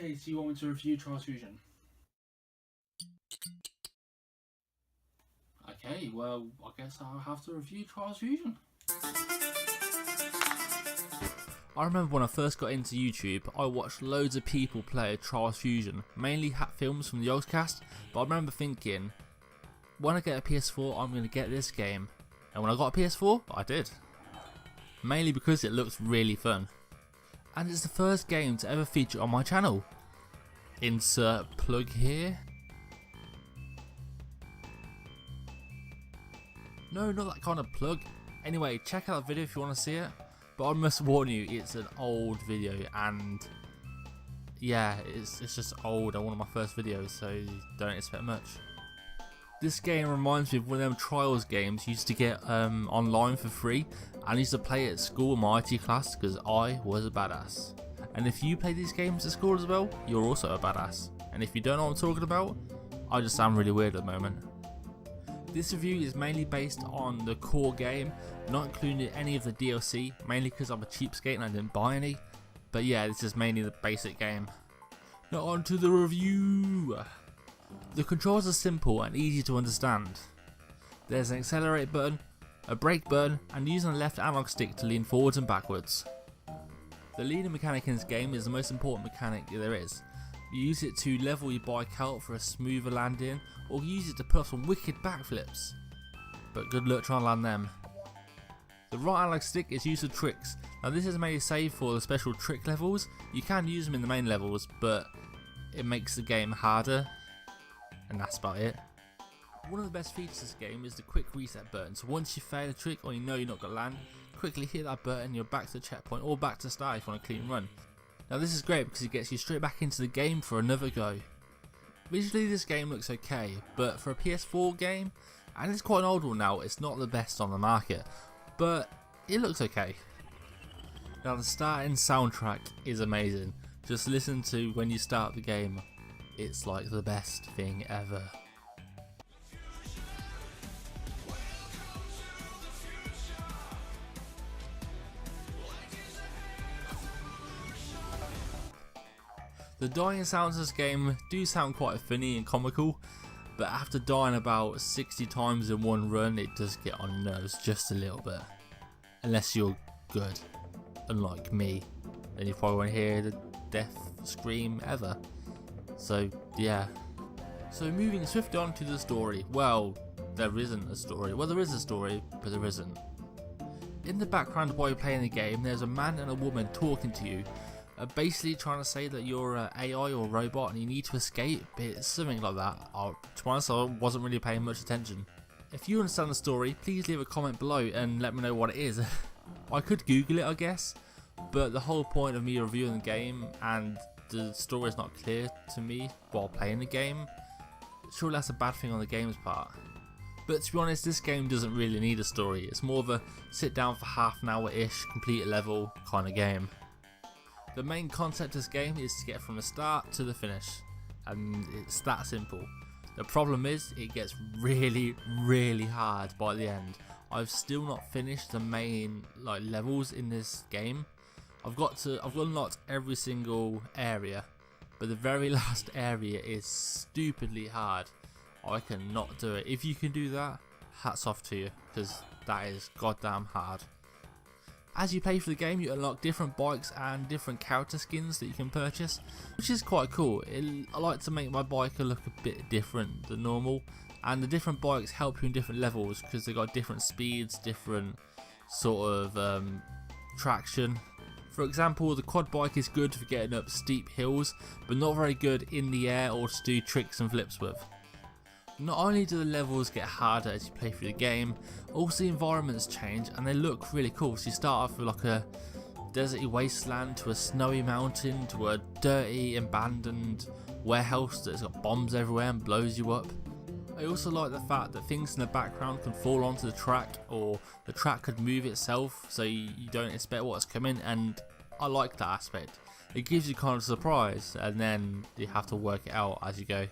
Okay, so you want me to review Trials Fusion? Okay, well, I guess I'll have to review Trials Fusion. I remember when I first got into YouTube, I watched loads of people play Trials Fusion, mainly films from the Yogscast, but I remember thinking, when I get a PS4, I'm going to get this game. And when I got a PS4, I did. Mainly because it looks really fun. And it's the first game to ever feature on my channel. Insert plug here. No, not that kind of plug. Anyway, check out that video if you want to see it. But I must warn you, it's an old video and yeah, it's just old and one of my first videos, so don't expect much. This game reminds me of one of them Trials games you used to get online for free, and I used to play it at school in my IT class because I was a badass. And if you play these games at school as well, you're also a badass. And if you don't know what I'm talking about, I just sound really weird at the moment. This review is mainly based on the core game, not including any of the DLC, mainly because I'm a cheapskate and I didn't buy any. But yeah, this is mainly the basic game. Now on to the review. The controls are simple and easy to understand. There's an accelerate button, a brake button, and using the left analog stick to lean forwards and backwards. The leaning mechanic in this game is the most important mechanic there is. You use it to level your bike out for a smoother landing, or use it to put some wicked backflips. But good luck trying to land them. The right analog stick is used for tricks. Now this is mainly saved for the special trick levels. You can use them in the main levels, but it makes the game harder. And that's about it. One of the best features of this game is the quick reset button. So once you fail a trick or you know you're not going to land, quickly hit that button and you're back to the checkpoint or back to start if you want a clean run. Now this is great because it gets you straight back into the game for another go. Visually this game looks okay, but for a PS4 game, and it's quite an old one now, it's not the best on the market, but it looks okay. Now the starting soundtrack is amazing. Just listen to when you start the game. It's like the best thing ever. The dying sounds of this game do sound quite funny and comical, but after dying about 60 times in one run, it does get on your nerves just a little bit. Unless you're good, unlike me, then you probably won't hear the death scream ever. So yeah. So moving swiftly on to the story. Well, there isn't a story. Well, there is a story, but there isn't. In the background while you're playing the game, there's a man and a woman talking to you, basically trying to say that you're an AI or robot and you need to escape. It's something like that. To be honest, I wasn't really paying much attention. If you understand the story, please leave a comment below and let me know what it is. I could Google it, I guess, but the whole point of me reviewing the game and the story is not clear to me while playing the game, surely that's a bad thing on the game's part. But to be honest, this game doesn't really need a story. It's more of a sit down for half an hour-ish, complete a level kind of game. The main concept of this game is to get from the start to the finish, and it's that simple. The problem is it gets really hard by the end. I've still not finished the main levels in this game. I've unlocked every single area, but the very last area is stupidly hard. I cannot do it. If you can do that, hats off to you, because that is goddamn hard. As you play through the game, you unlock different bikes and different character skins that you can purchase, which is quite cool. I like to make my biker look a bit different than normal, and the different bikes help you in different levels because they've got different speeds, different sort of traction. For example, the quad bike is good for getting up steep hills, but not very good in the air or to do tricks and flips with. Not only do the levels get harder as you play through the game, also the environments change and they look really cool. So you start off with like a deserty wasteland to a snowy mountain to a dirty abandoned warehouse that's got bombs everywhere and blows you up. I also like the fact that things in the background can fall onto the track, or the track could move itself so you don't expect what's coming, and I like that aspect. It gives you kind of a surprise and then you have to work it out as you go.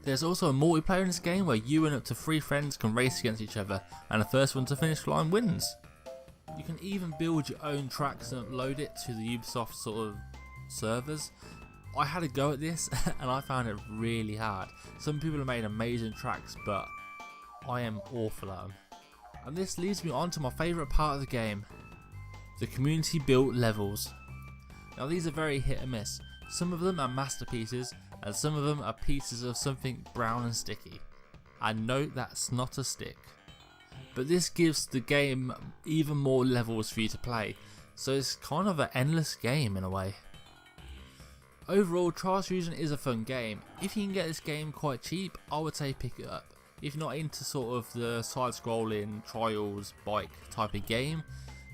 There's also a multiplayer in this game where you and up to 3 friends can race against each other, and the first one to finish the line wins. You can even build your own tracks and upload it to the Ubisoft sort of servers, I had a go at this and I found it really hard. Some people have made amazing tracks, but I am awful at them. And this leads me on to my favourite part of the game, the community built levels. Now these are very hit and miss. Some of them are masterpieces and some of them are pieces of something brown and sticky. And no, that's not a stick. But this gives the game even more levels for you to play, so it's kind of an endless game in a way. Overall, Trials Fusion is a fun game. If you can get this game quite cheap, I would say pick it up. If you're not into sort of the side-scrolling Trials bike type of game,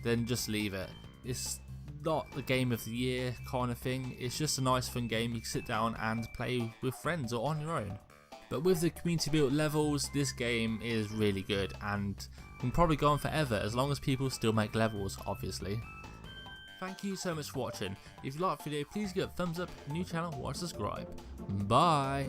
then just leave it. It's not the game of the year kind of thing, it's just a nice fun game you can sit down and play with friends or on your own. But with the community built levels, this game is really good and can probably go on forever as long as people still make levels, obviously. Thank you so much for watching. If you liked the video, please give it a thumbs up, new channel, watch, subscribe. Bye!